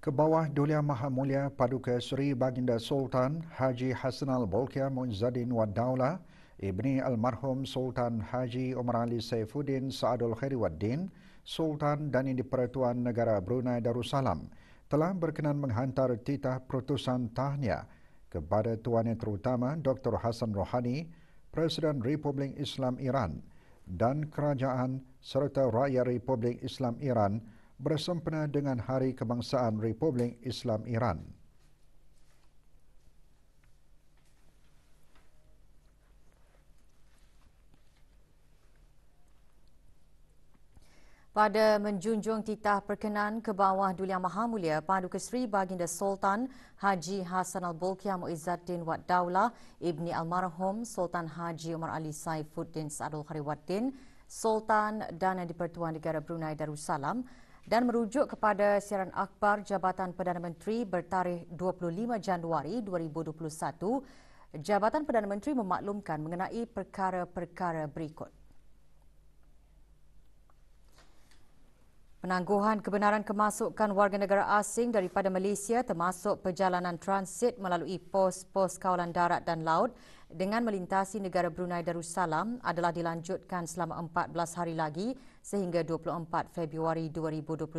Kebawah Duli Maha Mulia Paduka Seri Baginda Sultan Haji Hassanal Bolkiah Muizzaddin Wad Daulah Ibni Almarhum Sultan Haji Omar Ali Saifuddin Saadul Khairi Waddin Sultan dan Di-Pertuan Negara Brunei Darussalam telah berkenan menghantar titah perutusan tahniah kepada Tuan Yang Terutama Dr. Hassan Rohani, Presiden Republik Islam Iran dan Kerajaan serta Rakyat Republik Islam Iran bersempena dengan Hari Kebangsaan Republik Islam Iran. Pada menjunjung titah perkenan ke bawah Duli Yang Maha Mulia Paduka Seri Baginda Sultan Haji Hassanal Bolkiah Muizzaddin Wad Daulah Ibni Almarhum Sultan Haji Omar Ali Saifuddin Saadul Khairi Waddin Sultan dan Di-Pertuan Negara Brunei Darussalam dan merujuk kepada siaran akhbar Jabatan Perdana Menteri bertarikh 25 Januari 2021, Jabatan Perdana Menteri memaklumkan mengenai perkara-perkara berikut. Penangguhan kebenaran kemasukan warga negara asing daripada Malaysia termasuk perjalanan transit melalui pos-pos kawalan darat dan laut dengan melintasi negara Brunei Darussalam adalah dilanjutkan selama 14 hari lagi sehingga 24 Februari 2021.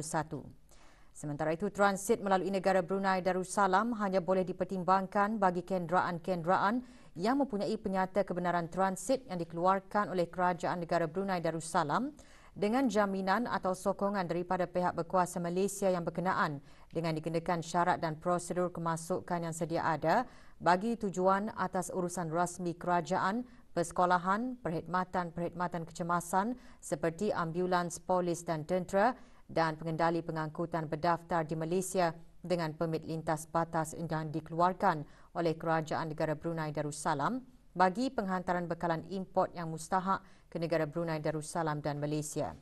Sementara itu, transit melalui negara Brunei Darussalam hanya boleh dipertimbangkan bagi kenderaan-kenderaan yang mempunyai penyata kebenaran transit yang dikeluarkan oleh Kerajaan Negara Brunei Darussalam dengan jaminan atau sokongan daripada pihak berkuasa Malaysia yang berkenaan dengan dikenakan syarat dan prosedur kemasukan yang sedia ada bagi tujuan atas urusan rasmi kerajaan, persekolahan, perkhidmatan kecemasan seperti ambulans, polis dan tentera dan pengendali pengangkutan berdaftar di Malaysia dengan permit lintas batas yang dikeluarkan oleh Kerajaan Negara Brunei Darussalam bagi penghantaran bekalan import yang mustahak ke negara Brunei Darussalam dan Malaysia.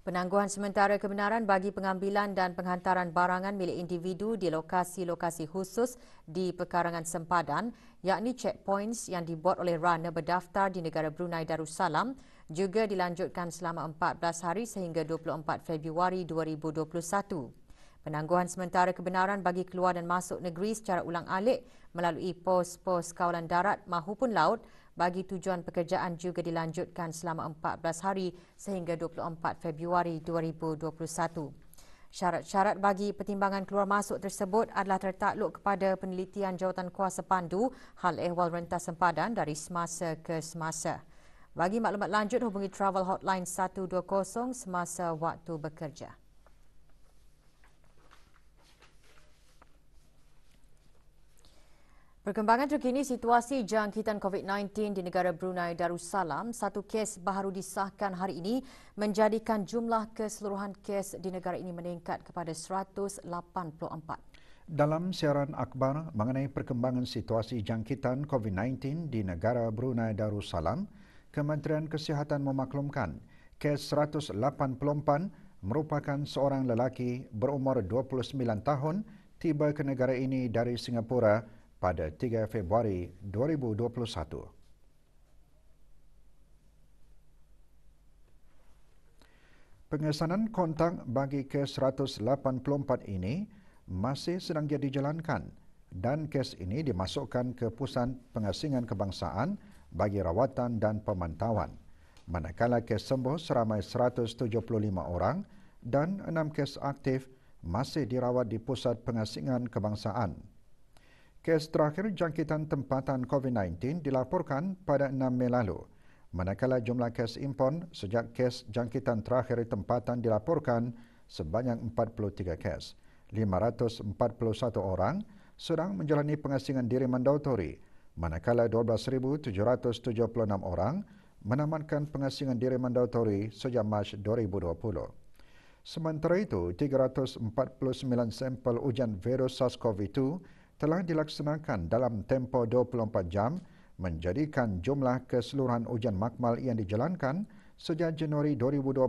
Penangguhan sementara kebenaran bagi pengambilan dan penghantaran barangan milik individu di lokasi-lokasi khusus di pekarangan sempadan, yakni checkpoints yang dibuat oleh runner berdaftar di negara Brunei Darussalam juga dilanjutkan selama 14 hari sehingga 24 Februari 2021. Penangguhan sementara kebenaran bagi keluar dan masuk negeri secara ulang-alik melalui pos-pos kawalan darat mahupun laut bagi tujuan pekerjaan juga dilanjutkan selama 14 hari sehingga 24 Februari 2021. Syarat-syarat bagi pertimbangan keluar masuk tersebut adalah tertakluk kepada penelitian Jawatan Kuasa Pandu Hal Ehwal Rentas Sempadan dari semasa ke semasa. Bagi maklumat lanjut, hubungi Travel Hotline 120 semasa waktu bekerja. Perkembangan terkini situasi jangkitan COVID-19 di negara Brunei Darussalam, satu kes baru disahkan hari ini menjadikan jumlah keseluruhan kes di negara ini meningkat kepada 184. Dalam siaran akhbar mengenai perkembangan situasi jangkitan COVID-19 di negara Brunei Darussalam, Kementerian Kesihatan memaklumkan kes 184 merupakan seorang lelaki berumur 29 tahun tiba ke negara ini dari Singapura pada 3 Februari 2021. Pengesanan kontak bagi kes 184 ini masih sedang dijalankan dan kes ini dimasukkan ke Pusat Pengasingan Kebangsaan bagi rawatan dan pemantauan. Manakala kes sembuh seramai 175 orang dan 6 kes aktif masih dirawat di Pusat Pengasingan Kebangsaan. Kes terakhir jangkitan tempatan COVID-19 dilaporkan pada 6 Mei lalu, manakala jumlah kes impon sejak kes jangkitan terakhir tempatan dilaporkan sebanyak 43 kes. 541 orang sedang menjalani pengasingan diri mandatori, manakala 12,776 orang menamatkan pengasingan diri mandatori sejak Mac 2020. Sementara itu, 349 sampel ujian virus SARS-CoV-2 telah dilaksanakan dalam tempoh 24 jam menjadikan jumlah keseluruhan ujian makmal yang dijalankan sejak Januari 2020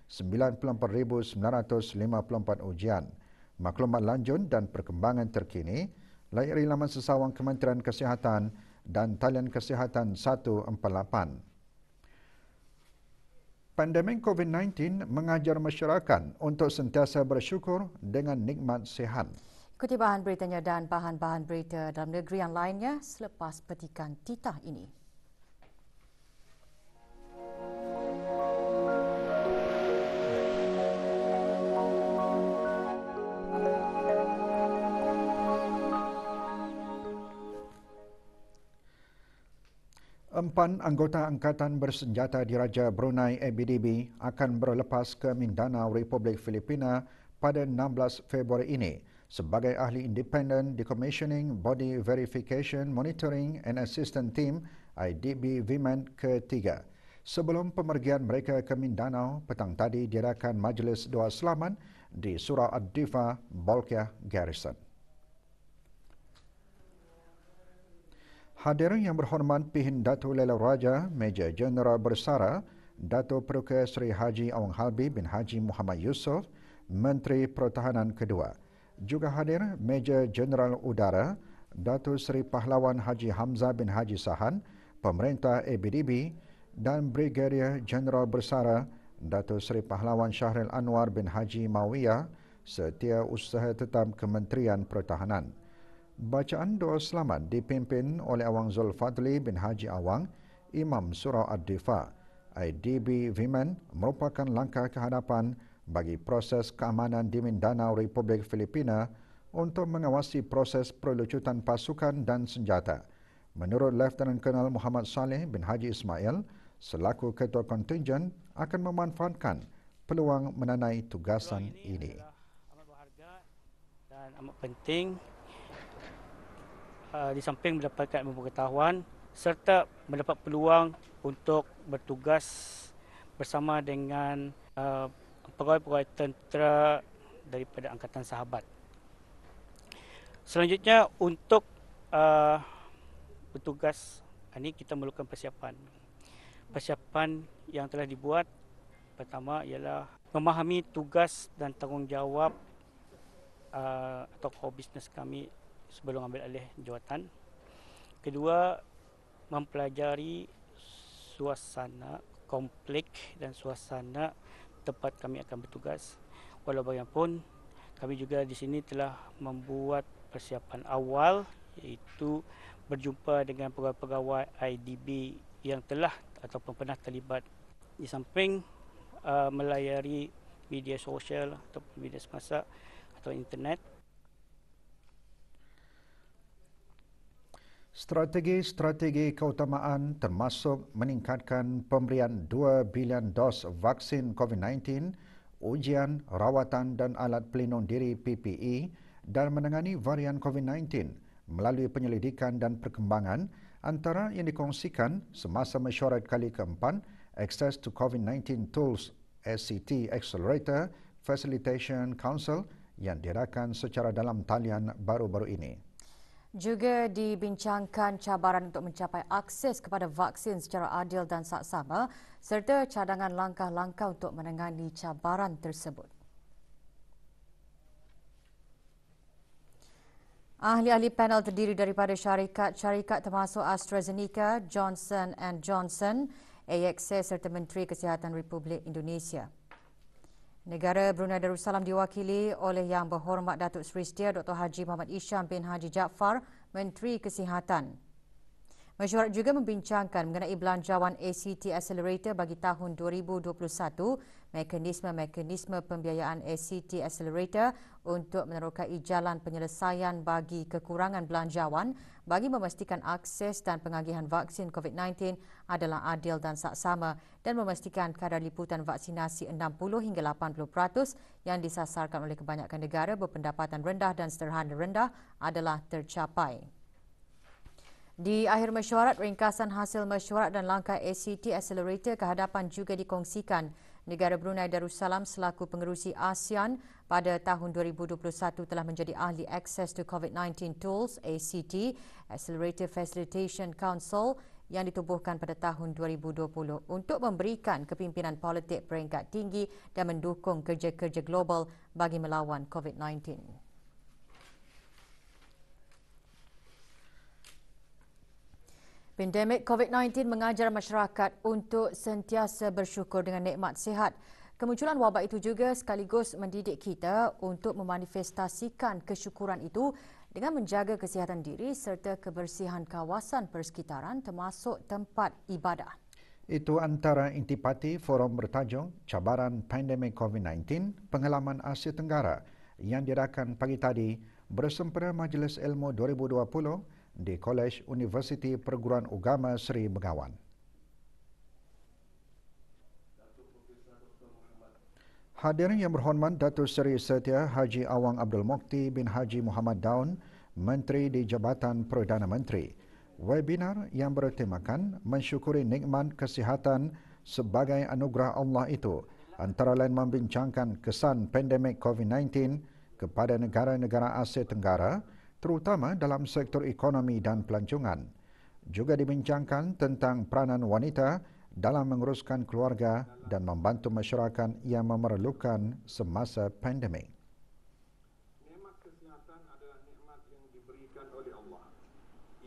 94,954 ujian. Maklumat lanjut dan perkembangan terkini layari laman sesawang Kementerian Kesihatan dan talian Kesihatan 148. Pandemik COVID-19 mengajar masyarakat untuk sentiasa bersyukur dengan nikmat sihat. Ikuti bahan beritanya dan bahan-bahan berita dalam negeri yang lainnya selepas petikan titah ini. Empat anggota Angkatan Bersenjata Diraja Brunei ABDB akan berlepas ke Mindanao, Republik Filipina pada 16 Februari ini sebagai ahli independen Decommissioning Body Verification Monitoring and Assistance Team IDB VMAN ketiga. Sebelum pemergian mereka ke Mindanao, petang tadi diadakan Majlis Doa Selamat di Surau Ad-Difa, Bolkiah Garrison. Hadirin yang berhormat Pihin Datuk Lela Raja, Major Jeneral Bersara, Datuk Peruka Seri Haji Awang Halbi bin Haji Muhammad Yusof, Menteri Pertahanan kedua. Juga hadir Major Jeneral Udara, Datuk Seri Pahlawan Haji Hamzah bin Haji Sahan, Pemerintah ABDB dan Brigadier Jeneral Bersara, Datuk Seri Pahlawan Syahril Anwar bin Haji Mawiyah, Setiausaha Tetap Kementerian Pertahanan. Bacaan doa selamat dipimpin oleh Awang Zulfadli bin Haji Awang, Imam Surau Ad-Difa. IDB VMAN merupakan langkah kehadapan bagi proses keamanan di Mindanao, Republik Filipina untuk mengawasi proses perlucutan pasukan dan senjata. Menurut Lieutenant Colonel Muhammad Saleh bin Haji Ismail, selaku Ketua Kontingen akan memanfaatkan peluang menanai tugasan ini. Amat berharga dan amat penting. Di samping mendapatkan ilmu pengetahuan serta mendapat peluang untuk bertugas bersama dengan pegawai-pegawai tentera daripada Angkatan Sahabat. Selanjutnya untuk bertugas ini kita memerlukan persiapan. Persiapan yang telah dibuat pertama ialah memahami tugas dan tanggungjawab atau core business kami sebelum ambil alih jawatan. Kedua, mempelajari suasana komplek dan suasana tempat kami akan bertugas. Walau bagaimanapun, kami juga di sini telah membuat persiapan awal, iaitu berjumpa dengan pegawai-pegawai IDB yang telah ataupun pernah terlibat. Di samping melayari media sosial ataupun media semasa atau internet. Strategi-strategi keutamaan termasuk meningkatkan pemberian 2 bilion dos vaksin COVID-19, ujian, rawatan dan alat pelindung diri PPE dan menangani varian COVID-19 melalui penyelidikan dan perkembangan antara yang dikongsikan semasa mesyuarat kali keempat Access to COVID-19 Tools ACT Accelerator Facilitation Council yang diadakan secara dalam talian baru-baru ini. Juga dibincangkan cabaran untuk mencapai akses kepada vaksin secara adil dan saksama serta cadangan langkah-langkah untuk menangani cabaran tersebut. Ahli-ahli panel terdiri daripada syarikat-syarikat termasuk AstraZeneca, Johnson & Johnson, AXA serta Menteri Kesihatan Republik Indonesia. Negara Brunei Darussalam diwakili oleh Yang Berhormat Datuk Seri Setia Dr. Haji Muhammad Isham bin Haji Jaafar, Menteri Kesihatan. Mesyuarat juga membincangkan mengenai belanjawan ACT Accelerator bagi tahun 2021, mekanisme-mekanisme pembiayaan ACT Accelerator untuk menerokai jalan penyelesaian bagi kekurangan belanjawan bagi memastikan akses dan pengagihan vaksin COVID-19 adalah adil dan saksama dan memastikan kadar liputan vaksinasi 60 hingga 80% yang disasarkan oleh kebanyakan negara berpendapatan rendah dan sederhana rendah adalah tercapai. Di akhir mesyuarat, ringkasan hasil mesyuarat dan langkah ACT Accelerator kehadapan juga dikongsikan. Negara Brunei Darussalam selaku pengerusi ASEAN pada tahun 2021 telah menjadi ahli Access to COVID-19 Tools ACT Accelerator Facilitation Council yang ditubuhkan pada tahun 2020 untuk memberikan kepimpinan politik peringkat tinggi dan mendukung kerja-kerja global bagi melawan COVID-19. Pandemik COVID-19 mengajar masyarakat untuk sentiasa bersyukur dengan nikmat sihat. Kemunculan wabak itu juga sekaligus mendidik kita untuk memanifestasikan kesyukuran itu dengan menjaga kesihatan diri serta kebersihan kawasan persekitaran termasuk tempat ibadah. Itu antara intipati forum bertajuk Cabaran Pandemik COVID-19 Pengalaman Asia Tenggara yang diadakan pagi tadi bersempena Majlis Ilmu 2020 di Kolej Universiti Perguruan Agama Seri Begawan. Hadirin yang berhormat Datuk Seri Setia Haji Awang Abdul Mokti bin Haji Muhammad Daun, Menteri di Jabatan Perdana Menteri. Webinar yang bertemakan mensyukuri nikmat kesihatan sebagai anugerah Allah itu antara lain membincangkan kesan pandemik COVID-19 kepada negara-negara Asia Tenggara terutama dalam sektor ekonomi dan pelancongan. Juga dibincangkan tentang peranan wanita dalam menguruskan keluarga dan membantu masyarakat yang memerlukan semasa pandemik. Nikmat kesihatan adalah nikmat yang diberikan oleh Allah.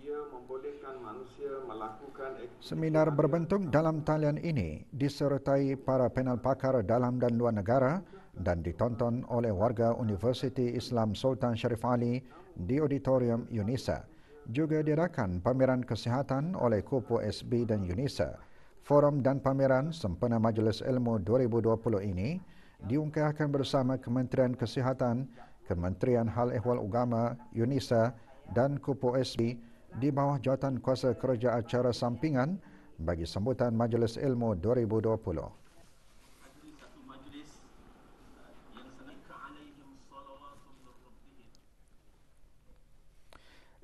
Ia membolehkan manusia melakukan aktiviti. Seminar berbentuk dalam talian ini disertai para panel pakar dalam dan luar negara dan ditonton oleh warga Universiti Islam Sultan Sharif Ali di Auditorium UNISA. Juga diadakan pameran kesihatan oleh Kupu SB dan UNISA. Forum dan pameran sempena Majlis Ilmu 2020 ini diungkapkan bersama Kementerian Kesihatan, Kementerian Hal Ehwal Agama, UNISA dan Kupu SB di bawah jawatan kuasa kerja acara sampingan bagi sambutan Majlis Ilmu 2020.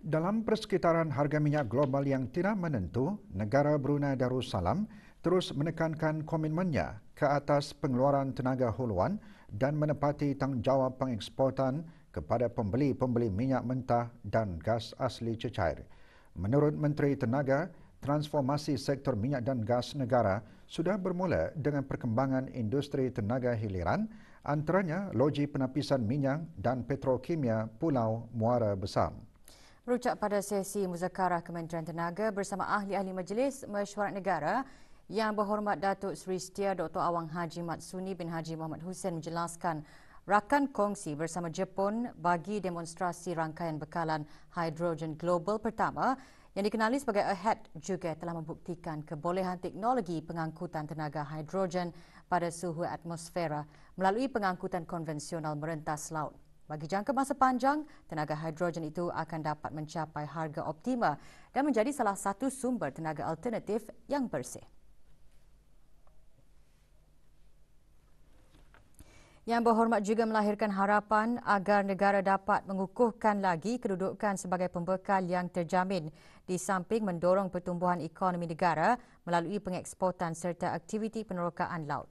Dalam persekitaran harga minyak global yang tidak menentu, negara Brunei Darussalam terus menekankan komitmennya ke atas pengeluaran tenaga huluan dan menepati tanggungjawab pengeksportan kepada pembeli-pembeli minyak mentah dan gas asli cecair. Menurut Menteri Tenaga, transformasi sektor minyak dan gas negara sudah bermula dengan perkembangan industri tenaga hiliran, antaranya loji penapisan minyak dan petrokimia Pulau Muara Besar. Merujuk pada sesi muzakarah Kementerian Tenaga bersama ahli-ahli Majlis Mesyuarat Negara yang berhormat Datuk Seri Setia Dr. Awang Haji Matsuni bin Haji Muhammad Hussein menjelaskan rakan kongsi bersama Jepun bagi demonstrasi rangkaian bekalan hidrogen global pertama yang dikenali sebagai AHED juga telah membuktikan kebolehan teknologi pengangkutan tenaga hidrogen pada suhu atmosfera melalui pengangkutan konvensional merentas laut. Bagi jangka masa panjang, tenaga hidrogen itu akan dapat mencapai harga optima dan menjadi salah satu sumber tenaga alternatif yang bersih. Yang berhormat juga melahirkan harapan agar negara dapat mengukuhkan lagi kedudukan sebagai pembekal yang terjamin di samping mendorong pertumbuhan ekonomi negara melalui pengeksportan serta aktiviti penerokaan laut.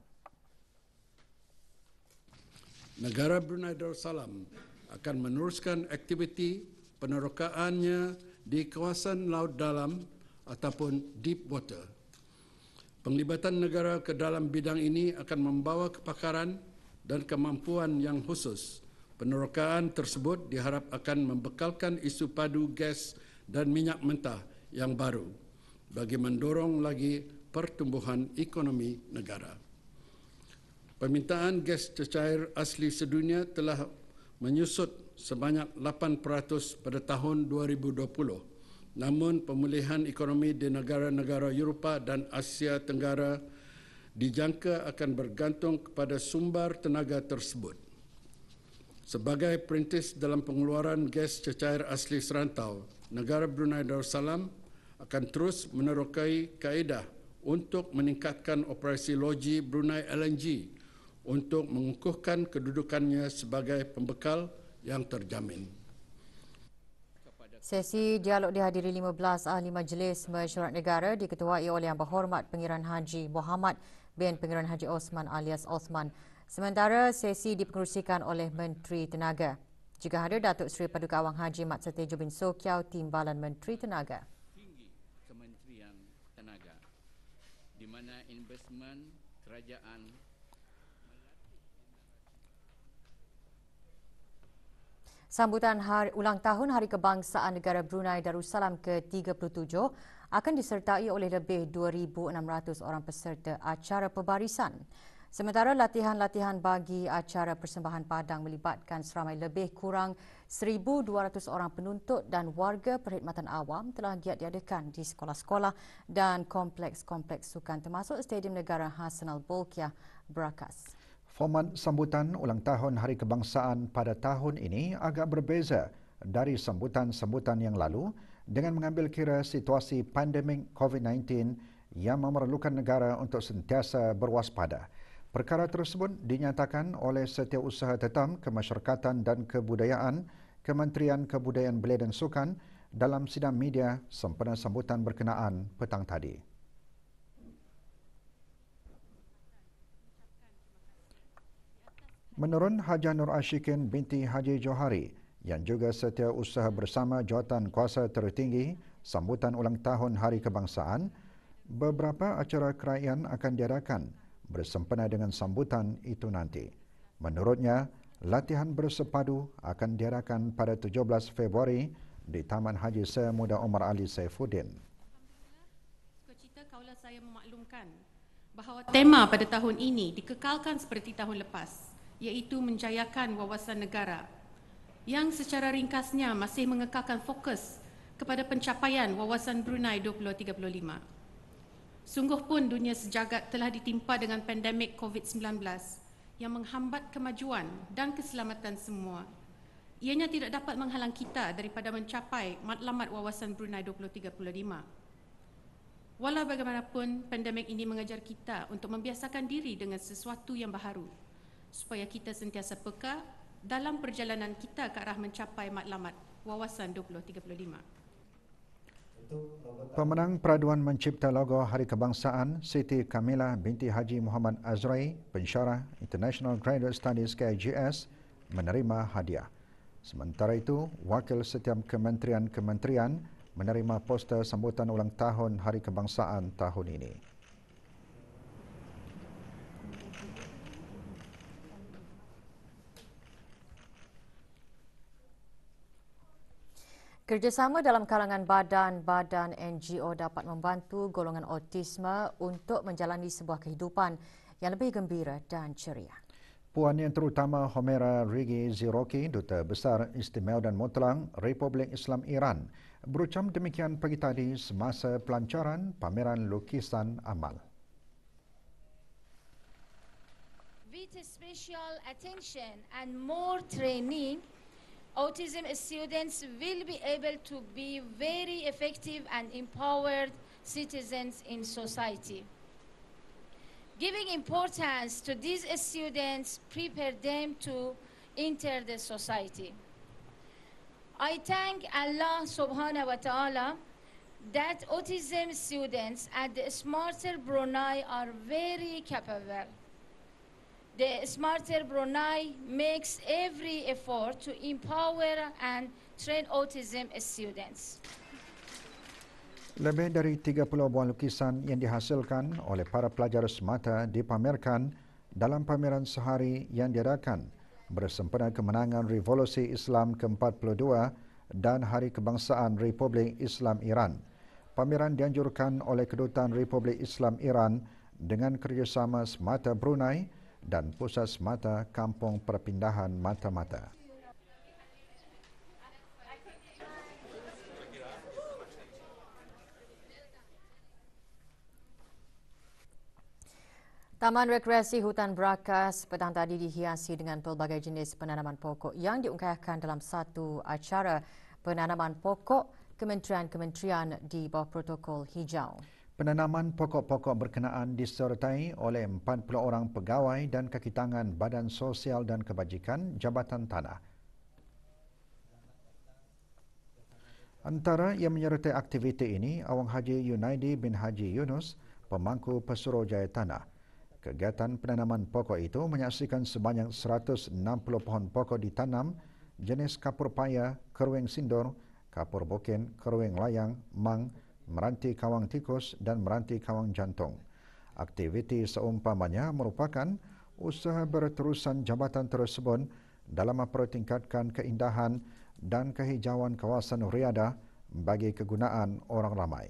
Negara Brunei Darussalam akan meneruskan aktiviti penerokaannya di kawasan laut dalam ataupun deep water. Penglibatan negara ke dalam bidang ini akan membawa kepakaran dan kemampuan yang khusus. Penerokaan tersebut diharap akan membekalkan isu padu gas dan minyak mentah yang baru bagi mendorong lagi pertumbuhan ekonomi negara. Permintaan gas cecair asli sedunia telah menyusut sebanyak 8% pada tahun 2020. Namun pemulihan ekonomi di negara-negara Eropah dan Asia Tenggara dijangka akan bergantung kepada sumber tenaga tersebut. Sebagai perintis dalam pengeluaran gas cecair asli serantau, negara Brunei Darussalam akan terus menerokai kaedah untuk meningkatkan operasi loji Brunei LNG untuk mengukuhkan kedudukannya sebagai pembekal yang terjamin. Sesi dialog dihadiri 15 ahli Majlis Mesyuarat Negara diketuai oleh Yang Berhormat Pengiran Haji Muhammad bin Pengiran Haji Osman alias Osman. Sementara sesi dipengerusikan oleh Menteri Tenaga. Juga hadir Datuk Seri Paduka Awang Haji Mat Setejo bin Sokiau Timbalan Menteri Tenaga. Tinggi Kementerian Tenaga di mana investmen kerajaan Sambutan ulang tahun Hari Kebangsaan Negara Brunei Darussalam ke-37 akan disertai oleh lebih 2,600 orang peserta acara pembarisan. Sementara latihan-latihan bagi acara persembahan padang melibatkan seramai lebih kurang 1,200 orang penuntut dan warga perkhidmatan awam telah giat diadakan di sekolah-sekolah dan kompleks-kompleks sukan termasuk Stadium Negara Hassanal Bolkiah, Berakas. Format sambutan ulang tahun Hari Kebangsaan pada tahun ini agak berbeza dari sambutan-sambutan yang lalu dengan mengambil kira situasi pandemik COVID-19 yang memerlukan negara untuk sentiasa berwaspada. Perkara tersebut dinyatakan oleh Setiausaha Tetam Kemasyarakatan dan Kebudayaan Kementerian Kebudayaan Belia dan Sukan dalam sidang media sempena sambutan berkenaan petang tadi. Menurut Hajah Nur Ashikin binti Haji Johari yang juga setiausaha bersama Jawatan Kuasa Tertinggi sambutan ulang tahun Hari Kebangsaan, beberapa acara kerajaan akan diadakan bersempena dengan sambutan itu nanti. Menurutnya, latihan bersepadu akan diadakan pada 17 Februari di Taman Haji Saya Muda Omar Ali Saifuddin. Sukacita kaulah saya memaklumkan bahawa tema pada tahun ini dikekalkan seperti tahun lepas, iaitu menjayakan wawasan negara, yang secara ringkasnya masih mengekalkan fokus kepada pencapaian wawasan Brunei 2035. Sungguh pun dunia sejagat telah ditimpa dengan pandemik COVID-19 yang menghambat kemajuan dan keselamatan semua. Ianya tidak dapat menghalang kita daripada mencapai matlamat wawasan Brunei 2035. Walau bagaimanapun, pandemik ini mengajar kita untuk membiasakan diri dengan sesuatu yang baharu, supaya kita sentiasa peka dalam perjalanan kita ke arah mencapai matlamat wawasan 2035. Pemenang peraduan mencipta logo Hari Kebangsaan, Siti Kamilah binti Haji Muhammad Azrai, pensyarah International Graduate Studies KIGS, menerima hadiah. Sementara itu, wakil setiap kementerian-kementerian menerima poster sambutan ulang tahun Hari Kebangsaan tahun ini. Kerjasama dalam kalangan badan-badan NGO dapat membantu golongan autisme untuk menjalani sebuah kehidupan yang lebih gembira dan ceria. Puan yang terutama Homera Rigi Ziroki, Duta Besar Istimewa dan Mutlak Republik Islam Iran, berucap demikian pagi tadi semasa pelancaran pameran lukisan amal. With special attention and more training, autism students will be able to be very effective and empowered citizens in society. Giving importance to these students prepare them to enter the society. I thank Allah subhanahu wa ta'ala that autism students at the Smarter Brunei are very capable. The Smarter Brunei makes every effort to empower and train autism students. Lebih dari 30 buah lukisan yang dihasilkan oleh para pelajar semata dipamerkan dalam pameran sehari yang diadakan bersempena kemenangan Revolusi Islam ke-42 dan Hari Kebangsaan Republik Islam Iran. Pameran dianjurkan oleh Kedutaan Republik Islam Iran dengan kerjasama Semata Brunei dan Pusat Semata Kampung Perpindahan Mata-Mata. Taman Rekreasi Hutan Berakas petang tadi dihiasi dengan pelbagai jenis penanaman pokok yang diungkapkan dalam satu acara penanaman pokok kementerian-kementerian di bawah protokol hijau. Penanaman pokok-pokok berkenaan disertai oleh 40 orang pegawai dan kaki tangan Badan Sosial dan Kebajikan Jabatan Tanah. Antara yang menyertai aktiviti ini, Awang Haji Yunaidi bin Haji Yunus, pemangku Pesuruhjaya Tanah. Kegiatan penanaman pokok itu menyaksikan sebanyak 160 pohon pokok ditanam jenis kapur paya, keruing sindur, kapur boken, keruing layang, mang, meranti kawang tikus dan meranti kawang jantung. Aktiviti seumpamanya merupakan usaha berterusan jabatan tersebut dalam mempertingkatkan keindahan dan kehijauan kawasan Riyadh bagi kegunaan orang ramai.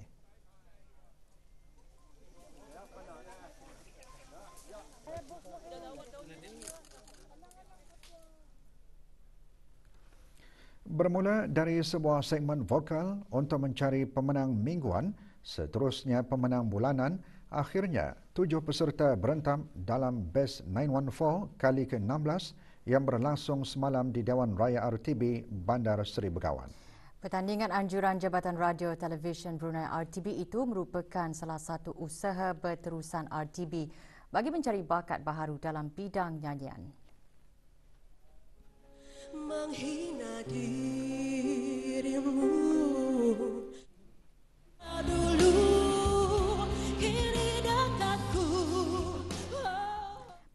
Bermula dari sebuah segmen vokal untuk mencari pemenang mingguan, seterusnya pemenang bulanan, akhirnya 7 peserta berentam dalam Best 914 kali ke-16 yang berlangsung semalam di Dewan Raya RTB Bandar Seri Begawan. Pertandingan anjuran Jabatan Radio Televisyen Brunei RTB itu merupakan salah satu usaha berterusan RTB bagi mencari bakat baharu dalam bidang nyanyian. Menghina dirimu dulu, kini dekatku.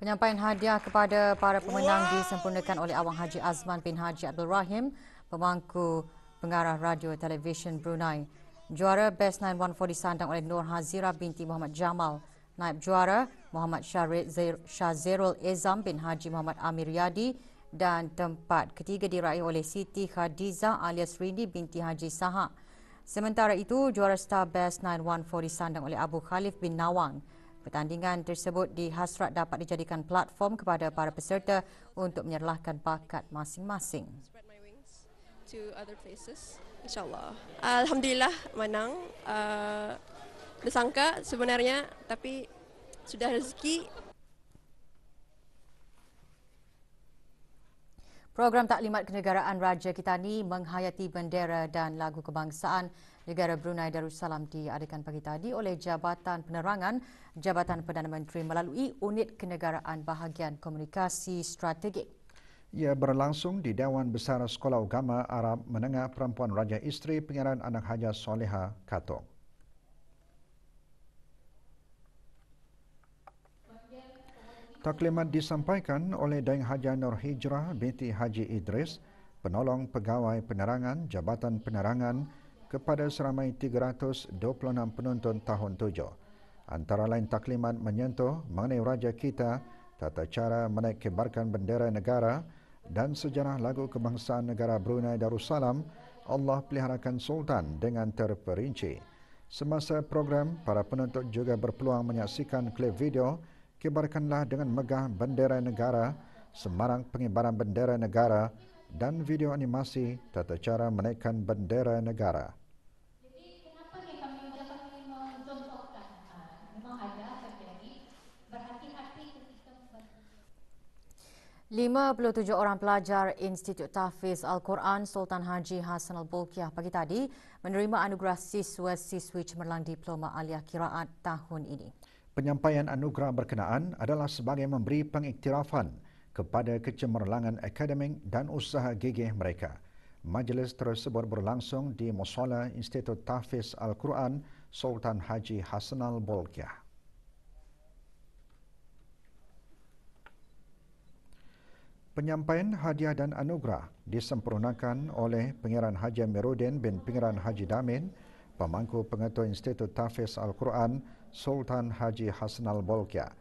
Penyampaian hadiah kepada para pemenang disempurnakan oleh Awang Haji Azman bin Haji Abdul Rahim, pemangku pengarah Radio Televisyen Brunei. Juara Best 914 disandang oleh Nur Hazira binti Muhammad Jamal. Naib juara Muhammad Shazirul Ezam bin Haji Muhammad Amir Yadi, dan tempat ketiga diraih oleh Siti Khadiza alias Rini binti Haji Saha. Sementara itu, juara Star Best 914 disandang oleh Abu Khalif bin Nawang. Pertandingan tersebut dihasrat dapat dijadikan platform kepada para peserta untuk menyerlahkan bakat masing-masing. To other places, insyaAllah. Alhamdulillah menang. Disangka sebenarnya, tapi sudah rezeki. Program Taklimat Kenegaraan Raja Kitani menghayati bendera dan lagu kebangsaan negara Brunei Darussalam diadakan pagi tadi oleh Jabatan Penerangan Jabatan Perdana Menteri melalui Unit Kenegaraan Bahagian Komunikasi Strategik. Ia berlangsung di Dewan Besar Sekolah Agama Arab Menengah Perempuan Raja Isteri Pengeran Anak Haja Soleha Katong. Taklimat disampaikan oleh Daeng Haja Nur Hijrah binti Haji Idris, penolong pegawai penerangan Jabatan Penerangan kepada seramai 326 penonton tahun 7. Antara lain taklimat menyentuh mengenai Raja kita, tata cara menaikkibarkan bendera negara dan sejarah lagu kebangsaan negara Brunei Darussalam, Allah peliharakan Sultan dengan terperinci. Semasa program, para penonton juga berpeluang menyaksikan klip video Kibarkanlah dengan megah bendera negara, semarang pengibaran bendera negara dan video animasi tata cara menaikkan bendera negara. Jadi kenapa ni kami dapat mencontohkan? Memang ada terjadi berhati-hati ketika 57 orang pelajar Institut Tahfiz Al-Quran Sultan Haji Hassanal Bolkiah pagi tadi menerima anugerah siswa-siswi cemerlang Diploma Aliyah Qiraat tahun ini. Penyampaian anugerah berkenaan adalah sebagai memberi pengiktirafan kepada kecemerlangan akademik dan usaha gigih mereka. Majlis tersebut berlangsung di Mushola Institut Tahfiz Al-Quran Sultan Haji Hassanal Bolkiah. Penyampaian hadiah dan anugerah disempurnakan oleh Pengiran Haji Amiruddin bin Pengiran Haji Damin, pemangku pengetua Institut Tahfiz Al-Quran Sultan Haji Hassanal Bolkiah.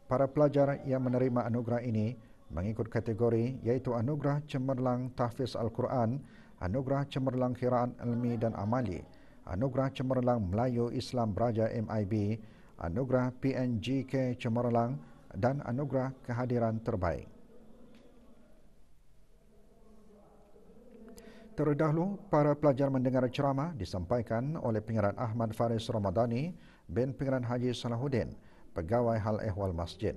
Para pelajar yang menerima anugerah ini mengikut kategori iaitu Anugerah Cemerlang Tahfiz Al-Quran, Anugerah Cemerlang Qiraat Ilmi dan Amali, Anugerah Cemerlang Melayu Islam Beraja MIB, Anugerah PNGK Cemerlang dan Anugerah Kehadiran Terbaik. Terdahulu, para pelajar mendengar ceramah disampaikan oleh Pengiran Ahmad Faris Ramadhani bin Pengiran Haji Salahuddin, Pegawai Hal Ehwal Masjid.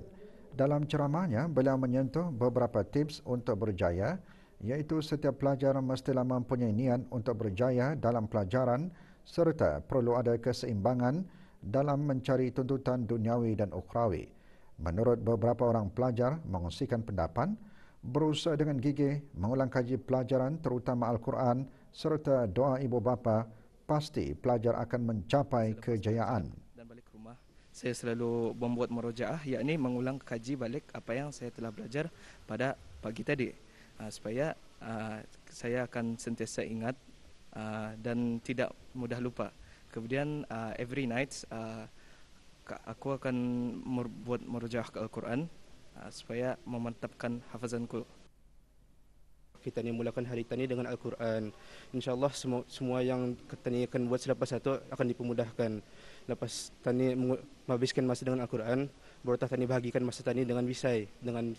Dalam ceramahnya, beliau menyentuh beberapa tips untuk berjaya, iaitu setiap pelajar mestilah mempunyai niat untuk berjaya dalam pelajaran serta perlu ada keseimbangan dalam mencari tuntutan duniawi dan ukhrawi. Menurut beberapa orang pelajar mengongsikan pendapat, berusaha dengan gigih mengulang kaji pelajaran terutama Al-Quran serta doa ibu bapa, pasti pelajar akan mencapai kejayaan. Dan balik rumah, saya selalu membuat murojaah, yakni mengulang kaji balik apa yang saya telah belajar pada pagi tadi, supaya saya akan sentiasa ingat dan tidak mudah lupa. Kemudian every night aku akan membuat murojaah ke Al-Quran supaya memantapkan hafazanku. Kita ni mulakan hari tani dengan Al-Quran. InsyaAllah semua yang tani akan buat selepas satu akan dipermudahkan. Lepas tani menghabiskan masa dengan Al-Quran, baru tani bahagikan masa tani dengan wisai, dengan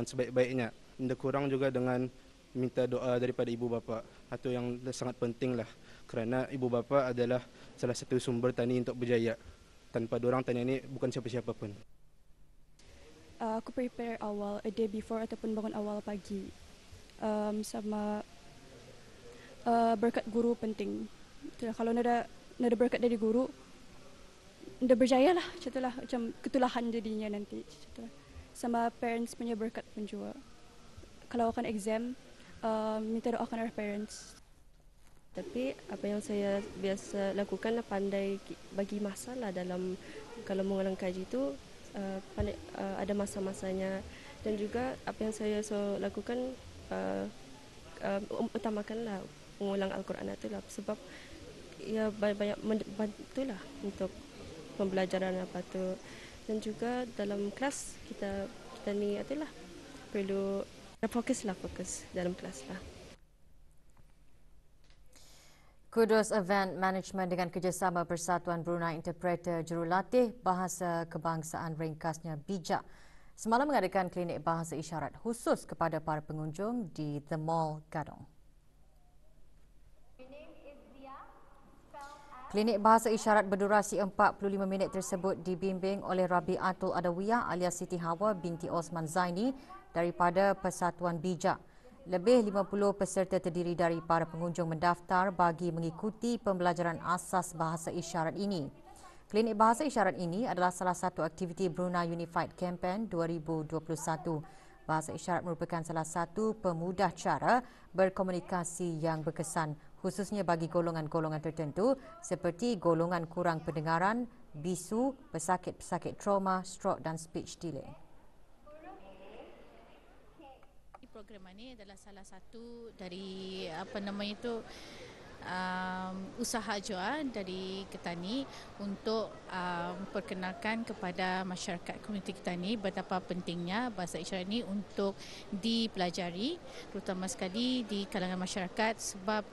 sebaik-baiknya. Tidak kurang juga dengan minta doa daripada ibu bapa. Itu yang sangat penting lah. Kerana ibu bapa adalah salah satu sumber tani untuk berjaya. Tanpa dorang tani ini bukan siapa-siapa pun. Aku prepare awal, a day before ataupun bangun awal pagi. Sama berkat guru penting. Itulah, kalau nada berkat dari guru, nada berjaya lah. Itulah, macam ketulahan jadinya nanti. Itulah. Sama parents punya berkat pun juga. Kalau akan exam, minta doakan oleh parents. Tapi apa yang saya biasa lakukan lah, pandai bagi masa lah dalam kalau mengulang kaji itu, ada masa-masanya, dan juga apa yang saya lakukan utamakanlah mengulang Al-Quran itu lah, sebab ya banyak membantulah untuk pembelajaran apa tu, dan juga dalam kelas kita ni itulah perlu fokus dalam kelas lah. Kudus Event Management dengan kerjasama Persatuan Brunei Interpreter Jurulatih Bahasa Kebangsaan ringkasnya Bijak semalam mengadakan klinik bahasa isyarat khusus kepada para pengunjung di The Mall Gadong. Klinik bahasa isyarat berdurasi 45 minit tersebut dibimbing oleh Rabi'atul Adawiyah alias Siti Hawa binti Osman Zaini daripada Persatuan Bijak. Lebih 50 peserta terdiri dari para pengunjung mendaftar bagi mengikuti pembelajaran asas bahasa isyarat ini. Klinik bahasa isyarat ini adalah salah satu aktiviti Brunei Unified Campaign 2021. Bahasa isyarat merupakan salah satu pemudah cara berkomunikasi yang berkesan, khususnya bagi golongan-golongan tertentu seperti golongan kurang pendengaran, bisu, pesakit-pesakit trauma, stroke dan speech delay. Program ini adalah salah satu dari usaha jua dari Ketani untuk memperkenalkan kepada masyarakat komuniti Ketani betapa pentingnya bahasa isyarat ini untuk dipelajari, terutama sekali di kalangan masyarakat, sebab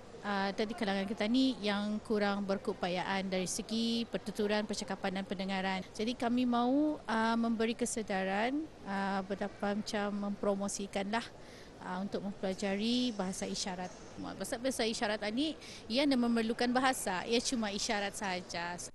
dari kalangan kita ni yang kurang berkeupayaan dari segi pertuturan, percakapan dan pendengaran. Jadi kami mahu memberi kesedaran betapa macam mempromosikanlah untuk mempelajari bahasa isyarat. Bahasa isyarat ini ia memerlukan bahasa, ia cuma isyarat sahaja.